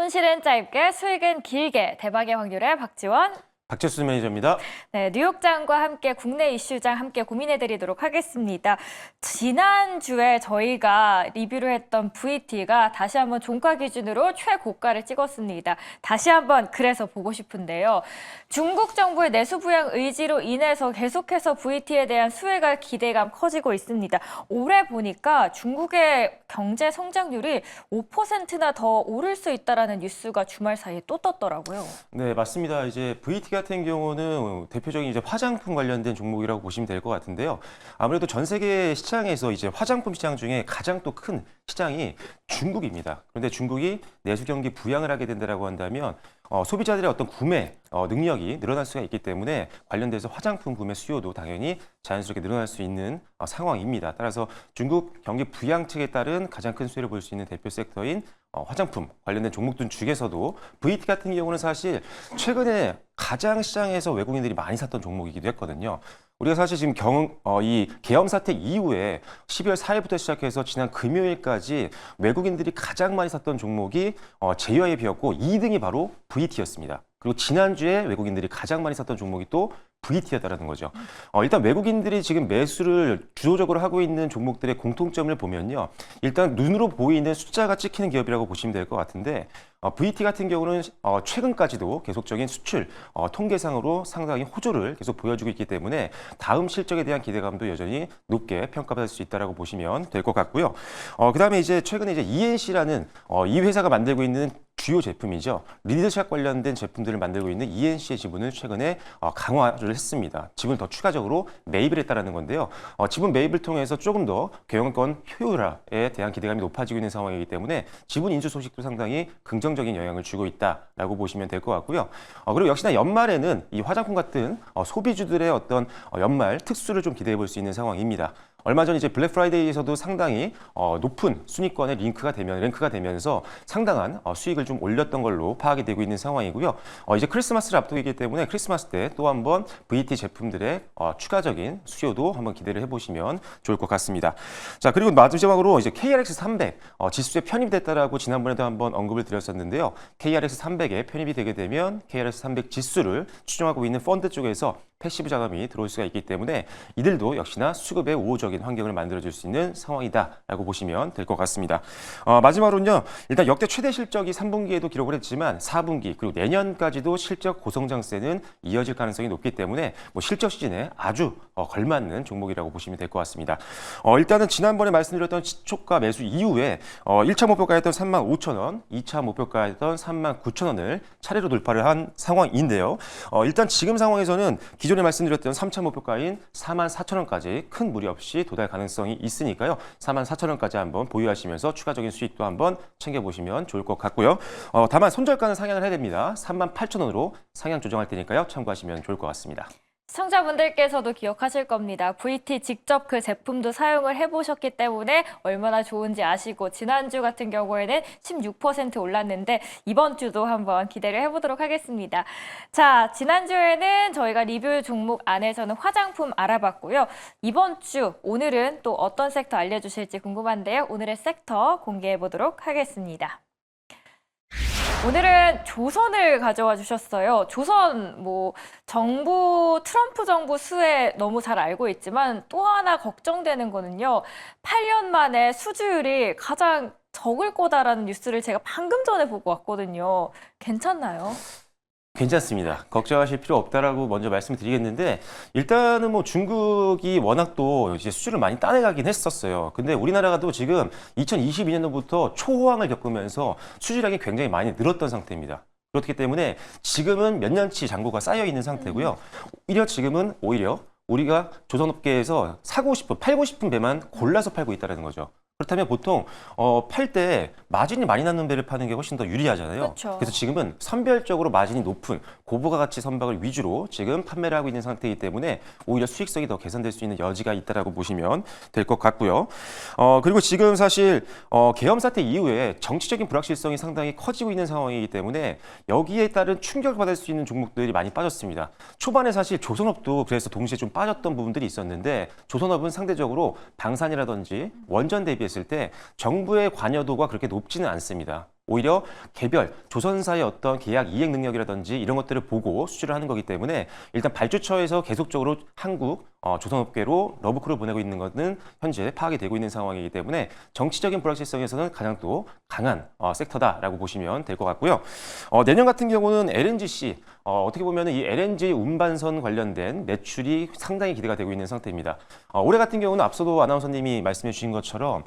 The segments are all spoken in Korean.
손실은 짧게, 수익은 길게, 대박의 확률의 박지원. 박재수 매니저입니다. 네, 뉴욕장과 함께 국내 이슈장 함께 고민해드리도록 하겠습니다. 지난주에 저희가 리뷰를 했던 VT가 다시 한번 종가 기준으로 최고가를 찍었습니다. 다시 한번 그래서 보고 싶은데요. 중국 정부의 내수 부양 의지로 인해서 계속해서 VT에 대한 수혜가 기대감 커지고 있습니다. 올해 보니까 중국의 경제 성장률이 5%나 더 오를 수 있다라는 뉴스가 주말 사이에 또 떴더라고요. 네, 맞습니다. 이제 VT 같은 경우는 대표적인 이제 화장품 관련된 종목이라고 보시면 될 것 같은데요. 아무래도 전 세계 시장에서 이제 화장품 시장 중에 가장 또 큰 시장이 중국입니다. 그런데 중국이 내수 경기 부양을 하게 된다라고 한다면 소비자들의 어떤 구매 능력이 늘어날 수가 있기 때문에 관련돼서 화장품 구매 수요도 당연히 자연스럽게 늘어날 수 있는 상황입니다. 따라서 중국 경기 부양책에 따른 가장 큰 수혜를 볼 수 있는 대표 sektor인 화장품 관련된 종목들 중에서도 VT 같은 경우는 사실 최근에 가장 시장에서 외국인들이 많이 샀던 종목이기도 했거든요. 우리가 사실 지금 이 계엄 사태 이후에 12월 4일부터 시작해서 지난 금요일까지 외국인들이 가장 많이 샀던 종목이 제이와이비였고 2등이 바로 VT였습니다. 그리고 지난주에 외국인들이 가장 많이 샀던 종목이 또 VT였다는 거죠. 일단 외국인들이 지금 매수를 주도적으로 하고 있는 종목들의 공통점을 보면요. 일단 눈으로 보이는 숫자가 찍히는 기업이라고 보시면 될 것 같은데 VT 같은 경우는 최근까지도 계속적인 수출 통계상으로 상당히 호조를 계속 보여주고 있기 때문에 다음 실적에 대한 기대감도 여전히 높게 평가받을 수 있다고 보시면 될 것 같고요. 그다음에 이제 최근에 이제 ENC라는 이 회사가 만들고 있는 주요 제품이죠. 리드샷 관련된 제품들을 만들고 있는 ENC의 지분을 최근에 강화를 했습니다. 지분을 더 추가적으로 매입을 했다는 건데요. 지분 매입을 통해서 조금 더 경영권 효율화에 대한 기대감이 높아지고 있는 상황이기 때문에 지분 인수 소식도 상당히 긍정적인 영향을 주고 있다라고 보시면 될 것 같고요. 그리고 역시나 연말에는 이 화장품 같은 소비주들의 어떤 연말 특수를 좀 기대해 볼 수 있는 상황입니다. 얼마 전 이제 블랙 프라이데이에서도 상당히 높은 순위권에 랭크가 되면서 상당한 수익을 좀 올렸던 걸로 파악이 되고 있는 상황이고요. 이제 크리스마스를 앞두기 때문에 크리스마스 때 또 한번 VT 제품들의 추가적인 수요도 한번 기대를 해보시면 좋을 것 같습니다. 자, 그리고 마지막으로 이제 KRX 300 지수에 편입이 됐다라고 지난번에도 한번 언급을 드렸었는데요. KRX 300에 편입이 되게 되면 KRX 300 지수를 추종하고 있는 펀드 쪽에서 패시브 자금이 들어올 수가 있기 때문에 이들도 역시나 수급의 우호적인 환경을 만들어줄 수 있는 상황이다라고 보시면 될 것 같습니다. 마지막으로는요. 일단 역대 최대 실적이 3분기에도 기록을 했지만 4분기 그리고 내년까지도 실적 고성장세는 이어질 가능성이 높기 때문에 실적 시즌에 아주 걸맞는 종목이라고 보시면 될 것 같습니다. 일단은 지난번에 말씀드렸던 시초가 매수 이후에 1차 목표가였던 35,000원, 2차 목표가였던 39,000원을 차례로 돌파를 한 상황인데요. 일단 지금 상황에서는 기존에 말씀드렸던 3차 목표가인 44,000원까지 큰 무리 없이 도달 가능성이 있으니까요. 44,000원까지 한번 보유하시면서 추가적인 수익도 한번 챙겨보시면 좋을 것 같고요. 다만 손절가는 상향을 해야 됩니다. 38,000원으로 상향 조정할 테니까요. 참고하시면 좋을 것 같습니다. 시청자분들께서도 기억하실 겁니다. VT 직접 그 제품도 사용을 해보셨기 때문에 얼마나 좋은지 아시고 지난주 같은 경우에는 16% 올랐는데 이번 주도 한번 기대를 해보도록 하겠습니다. 자, 지난주에는 저희가 리뷰 종목 안에서는 화장품 알아봤고요. 이번 주 오늘은 또 어떤 섹터 알려주실지 궁금한데요. 오늘의 섹터 공개해보도록 하겠습니다. 오늘은 조선을 가져와 주셨어요. 조선 트럼프 정부 수혜 너무 잘 알고 있지만 또 하나 걱정되는 거는요. 8년 만에 수주율이 가장 적을 거다라는 뉴스를 제가 방금 전에 보고 왔거든요. 괜찮나요? 괜찮습니다. 걱정하실 필요 없다라고 먼저 말씀드리겠는데 일단은 중국이 워낙 또 이제 수주를 많이 따내가긴 했었어요. 근데 우리나라가 또 지금 2022년도부터 초호황을 겪으면서 수주량이 굉장히 많이 늘었던 상태입니다. 그렇기 때문에 지금은 몇 년치 잔고가 쌓여 있는 상태고요. 지금은 오히려 우리가 조선업계에서 팔고 싶은 배만 골라서 팔고 있다는 거죠. 그렇다면 보통 팔 때 마진이 많이 나는 배를 파는 게 훨씬 더 유리하잖아요. 그렇죠. 그래서 지금은 선별적으로 마진이 높은 고부가 가치 선박을 위주로 지금 판매를 하고 있는 상태이기 때문에 오히려 수익성이 더 개선될 수 있는 여지가 있다라고 보시면 될 것 같고요. 그리고 지금 사실 계엄 사태 이후에 정치적인 불확실성이 상당히 커지고 있는 상황이기 때문에 여기에 따른 충격을 받을 수 있는 종목들이 많이 빠졌습니다. 초반에 사실 조선업도 그래서 동시에 좀 빠졌던 부분들이 있었는데 조선업은 상대적으로 방산이라든지 원전 대비해서 했을 때 정부의 관여도가 그렇게 높지는 않습니다. 오히려 개별 조선사의 어떤 계약 이행 능력이라든지 이런 것들을 보고 수주를 하는 거기 때문에 일단 발주처에서 계속적으로 한국 조선업계로 러브콜을 보내고 있는 것은 현재 파악이 되고 있는 상황이기 때문에 정치적인 불확실성에서는 가장 또 강한 섹터다라고 보시면 될 것 같고요. 내년 같은 경우는 LNGC 어떻게 보면 이 LNG 운반선 관련된 매출이 상당히 기대가 되고 있는 상태입니다. 올해 같은 경우는 앞서도 아나운서님이 말씀해 주신 것처럼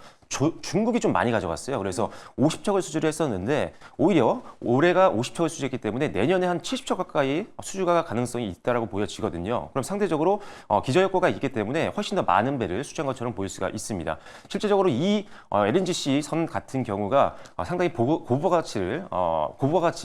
중국이 좀 많이 가져갔어요. 그래서 50척을 수주를 했었는데 오히려 올해가 50척을 수주했기 때문에 내년에 한 70척 가까이 수주가 가능성이 있다라고 보여지거든요. 그럼 상대적으로 기저효과가 있기 때문에 훨씬 더 많은 배를 수주한 것처럼 보일 수가 있습니다. 실제적으로 이 LNGC 선 같은 경우가 상당히 고부가치의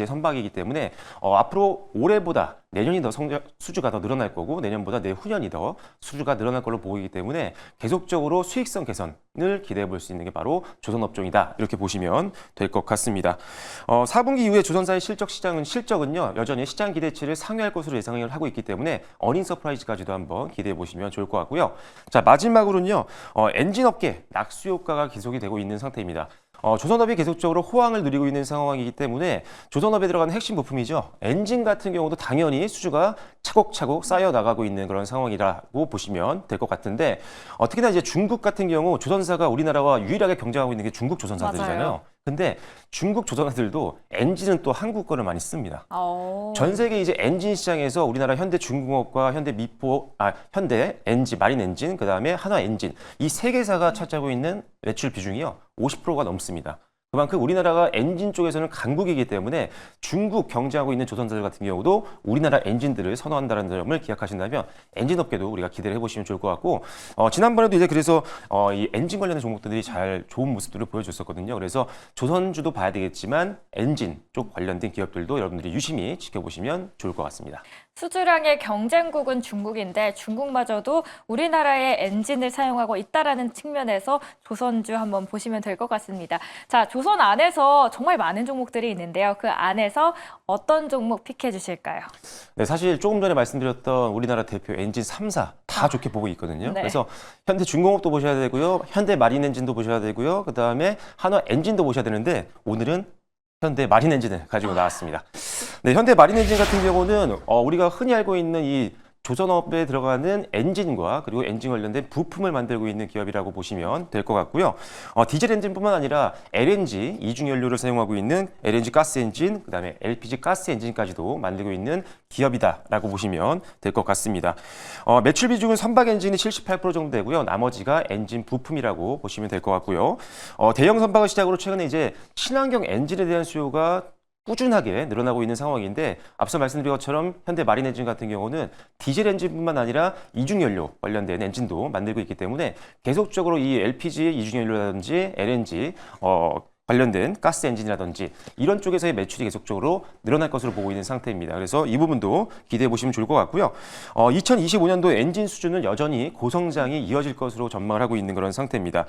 선박이기 때문에 앞으로 올해보다 내년이 더 수주가 더 늘어날 거고 내년보다 내후년이 더 수주가 늘어날 걸로 보이기 때문에 계속적으로 수익성 개선을 기대해 볼 수 있는 게 바로 조선업종이다. 이렇게 보시면 될 것 같습니다. 4분기 이후에 조선사의 실적은요 여전히 시장 기대치를 상회할 것으로 예상을 하고 있기 때문에 어닝 서프라이즈까지도 한번 기대해 보시면 좋을 것 같고요. 자, 마지막으로는요 엔진업계 낙수 효과가 계속이 되고 있는 상태입니다. 조선업이 계속적으로 호황을 누리고 있는 상황이기 때문에 조선업에 들어가는 핵심 부품이죠. 엔진 같은 경우도 당연히 수주가 차곡차곡 쌓여 나가고 있는 그런 상황이라고 보시면 될 것 같은데 특히나 이제 중국 같은 경우 조선사가 우리나라와 유일하게 경쟁하고 있는 게 중국 조선사들이잖아요. 맞아요. 근데 중국 조선사들도 엔진은 또 한국 거를 많이 씁니다. 전 세계 이제 엔진 시장에서 우리나라 현대중공업과 현대 엔지, 마린 엔진, 그다음에 한화 엔진 이 세 개사가 차지하고 있는 매출 비중이요 50%가 넘습니다. 그만큼 우리나라가 엔진 쪽에서는 강국이기 때문에 중국 경쟁하고 있는 조선사들 같은 경우도 우리나라 엔진들을 선호한다는 점을 기억하신다면 엔진 업계도 우리가 기대를 해보시면 좋을 것 같고 지난번에도 이제 그래서 이 엔진 관련된 종목들이 잘 좋은 모습들을 보여줬었거든요. 그래서 조선주도 봐야 되겠지만 엔진 쪽 관련된 기업들도 여러분들이 유심히 지켜보시면 좋을 것 같습니다. 수주량의 경쟁국은 중국인데 중국마저도 우리나라의 엔진을 사용하고 있다라는 측면에서 조선주 한번 보시면 될 것 같습니다. 자, 조선 안에서 정말 많은 종목들이 있는데요. 그 안에서 어떤 종목 픽해 주실까요? 네, 사실 조금 전에 말씀드렸던 우리나라 대표 엔진 3사 다 좋게 보고 있거든요. 네. 그래서 현대중공업도 보셔야 되고요. 현대마린엔진도 보셔야 되고요. 그다음에 한화엔진도 보셔야 되는데 오늘은 현대 마린 엔진을 가지고 나왔습니다. 네, 현대 마린 엔진 같은 경우는 우리가 흔히 알고 있는 이 조선업에 들어가는 엔진과 그리고 엔진 관련된 부품을 만들고 있는 기업이라고 보시면 될 것 같고요. 디젤 엔진뿐만 아니라 LNG 이중 연료를 사용하고 있는 LNG 가스 엔진, 그다음에 LPG 가스 엔진까지도 만들고 있는 기업이다라고 보시면 될 것 같습니다. 매출 비중은 선박 엔진이 78% 정도 되고요. 나머지가 엔진 부품이라고 보시면 될 것 같고요. 대형 선박을 시작으로 최근에 이제 친환경 엔진에 대한 수요가 꾸준하게 늘어나고 있는 상황인데 앞서 말씀드린 것처럼 현대 마린 엔진 같은 경우는 디젤 엔진뿐만 아니라 이중연료 관련된 엔진도 만들고 있기 때문에 계속적으로 이 LPG 이중연료라든지 LNG 관련된 가스 엔진이라든지 이런 쪽에서의 매출이 계속적으로 늘어날 것으로 보고 있는 상태입니다. 그래서 이 부분도 기대해 보시면 좋을 것 같고요. 2025년도 엔진 수주는 여전히 고성장이 이어질 것으로 전망을 하고 있는 그런 상태입니다.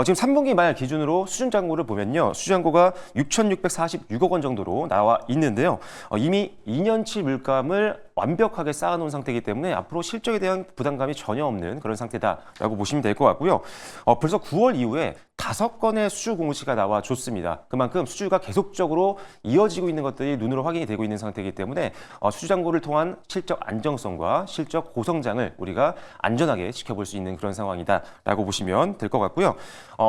지금 3분기 말 기준으로 수준 잔고를 보면요. 수준 잔고가 6,646억 원 정도로 나와 있는데요. 이미 2년치 물감을 완벽하게 쌓아놓은 상태이기 때문에 앞으로 실적에 대한 부담감이 전혀 없는 그런 상태다라고 보시면 될 것 같고요. 벌써 9월 이후에 5건의 수주 공시가 나와 줬습니다. 그만큼 수주가 계속적으로 이어지고 있는 것들이 눈으로 확인이 되고 있는 상태이기 때문에 수주 잔고를 통한 실적 안정성과 실적 고성장을 우리가 안전하게 지켜볼 수 있는 그런 상황이다라고 보시면 될 것 같고요.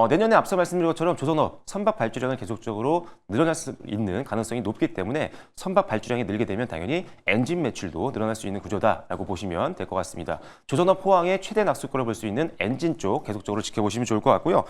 내년에 앞서 말씀드린 것처럼 조선업 선박 발주량은 계속적으로 늘어날 수 있는 가능성이 높기 때문에 선박 발주량이 늘게 되면 당연히 엔진 매출도 늘어날 수 있는 구조다라고 보시면 될 것 같습니다. 조선업 호황의 최대 낙수권을 볼 수 있는 엔진 쪽 계속적으로 지켜보시면 좋을 것 같고요.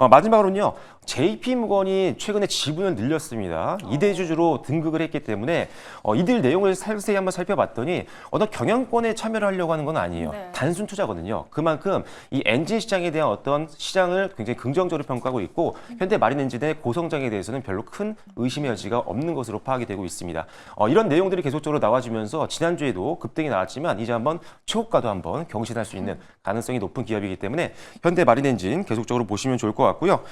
마지막으로는요. JP물건이 최근에 지분을 늘렸습니다. 2대 주주로 등극을 했기 때문에 이들 내용을 자세히 한번 살펴봤더니 어떤 경영권에 참여를 하려고 하는 건 아니에요. 네. 단순 투자거든요. 그만큼 이 엔진 시장에 대한 어떤 시장을 굉장히 긍정적으로 평가하고 있고 현대 마린 엔진의 고성장에 대해서는 별로 큰 의심의 여지가 없는 것으로 파악이 되고 있습니다. 이런 내용들이 계속적으로 나와주면서 지난주 지난주에도 급등이 나왔지만 이제 한번 최고가도 한번 경신할 수 있는 가능성이 높은 기업이기 때문에 현대마린엔진 계속적으로 보시면 좋을 것 같고요.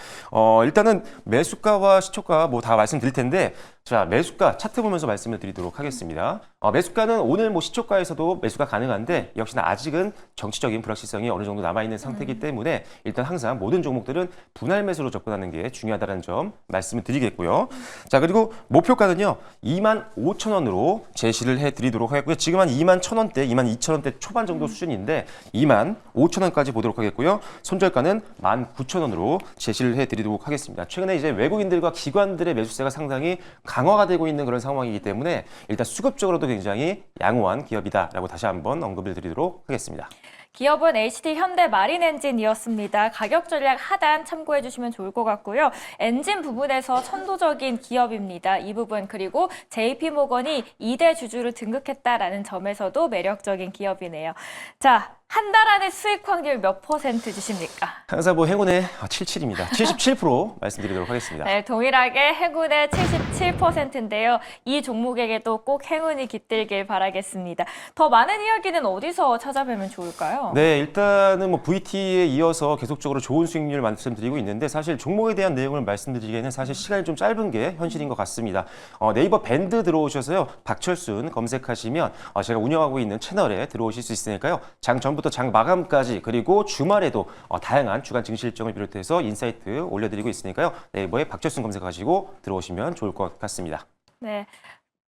일단은 매수가와 시초가 뭐 다 말씀드릴 텐데 자, 매수가 차트 보면서 말씀을 드리도록 하겠습니다. 매수가는 오늘 뭐 시초가에서도 매수가 가능한데 역시나 아직은 정치적인 불확실성이 어느 정도 남아있는 상태이기 때문에 일단 항상 모든 종목들은 분할 매수로 접근하는 게 중요하다는 점 말씀을 드리겠고요. 자, 그리고 목표가는요. 25,000원으로 제시를 해드리도록 하겠고요. 지금 한 21,000원대, 22,000원대 초반 정도 수준인데 25,000원까지 보도록 하겠고요. 손절가는 19,000원으로 제시를 해드리도록 하겠습니다. 최근에 이제 외국인들과 기관들의 매수세가 상당히 강화가 되고 있는 그런 상황이기 때문에 일단 수급적으로도 굉장히 양호한 기업이다라고 다시 한번 언급을 드리도록 하겠습니다. 기업은 HD 현대마린엔진이었습니다. 가격 전략 하단 참고해 주시면 좋을 것 같고요. 엔진 부분에서 선도적인 기업입니다. 이 부분 그리고 JP모건이 2대 주주로 등극했다라는 점에서도 매력적인 기업이네요. 자, 한 달 안에 수익 확률 몇 퍼센트 주십니까? 항상 뭐 행운의 77입니다. 77% 말씀드리도록 하겠습니다. 네, 동일하게 행운의 77%인데요. 이 종목에게도 꼭 행운이 깃들길 바라겠습니다. 더 많은 이야기는 어디서 찾아뵈면 좋을까요? 네, 일단은 뭐 VT에 이어서 계속적으로 좋은 수익률 말씀드리고 있는데 사실 종목에 대한 내용을 말씀드리기에는 사실 시간이 좀 짧은 게 현실인 것 같습니다. 네이버 밴드 들어오셔서요. 박철순 검색하시면 제가 운영하고 있는 채널에 들어오실 수 있으니까요. 장 전부터 장 마감까지 그리고 주말에도 다양한 주간 증시 일정을 비롯해서 인사이트 올려드리고 있으니까요. 네이버에 박철순 검색하시고 들어오시면 좋을 것 같습니다. 네.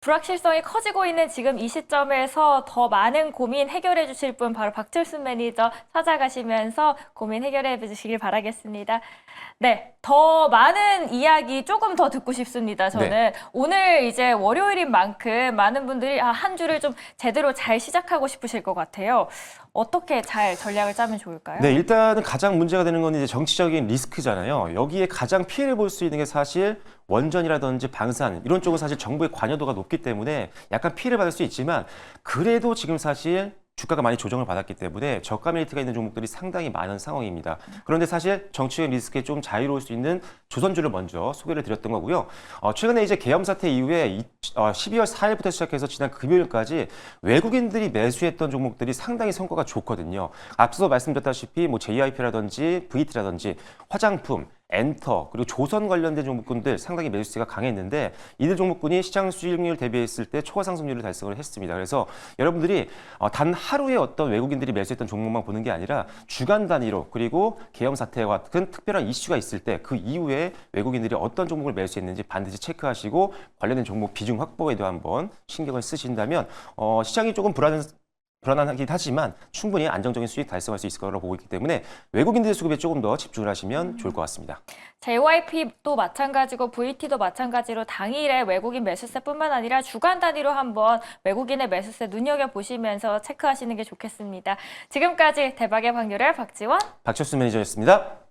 불확실성이 커지고 있는 지금 이 시점에서 더 많은 고민 해결해 주실 분 바로 박철순 매니저 찾아가시면서 고민 해결해 주시길 바라겠습니다. 네, 더 많은 이야기 조금 더 듣고 싶습니다. 저는 네. 오늘 이제 월요일인 만큼 많은 분들이 한 주를 좀 제대로 잘 시작하고 싶으실 것 같아요. 어떻게 잘 전략을 짜면 좋을까요? 네, 일단은 가장 문제가 되는 건 이제 정치적인 리스크잖아요. 여기에 가장 피해를 볼 수 있는 게 사실 원전이라든지 방산 이런 쪽은 사실 정부의 관여도가 높기 때문에 약간 피해를 받을 수 있지만 그래도 지금 사실 주가가 많이 조정을 받았기 때문에 저가 메리트가 있는 종목들이 상당히 많은 상황입니다. 그런데 사실 정치적인 리스크에 좀 자유로울 수 있는 조선주를 먼저 소개를 드렸던 거고요. 최근에 이제 계엄 사태 이후에 12월 4일부터 시작해서 지난 금요일까지 외국인들이 매수했던 종목들이 상당히 성과가 좋거든요. 앞서 말씀드렸다시피 뭐 JYP라든지 VT라든지 화장품, 엔터 그리고 조선 관련된 종목군들 상당히 매수세가 강했는데 이들 종목군이 시장 수익률 대비했을 때 초과 상승률을 달성을 했습니다. 그래서 여러분들이 단 하루에 어떤 외국인들이 매수했던 종목만 보는 게 아니라 주간 단위로 그리고 계엄 사태와 같은 특별한 이슈가 있을 때 그 이후에 외국인들이 어떤 종목을 매수했는지 반드시 체크하시고 관련된 종목 비중 확보에도 한번 신경을 쓰신다면 시장이 조금 불안하긴 하지만 충분히 안정적인 수익 달성할 수 있을 거라고 보고 있기 때문에 외국인들 수급에 조금 더 집중을 하시면 좋을 것 같습니다. JYP도 마찬가지고 VT도 마찬가지로 당일에 외국인 매수세뿐만 아니라 주간 단위로 한번 외국인의 매수세 눈여겨보시면서 체크하시는 게 좋겠습니다. 지금까지 대박의 확률을 박지원, 박철수 매니저였습니다.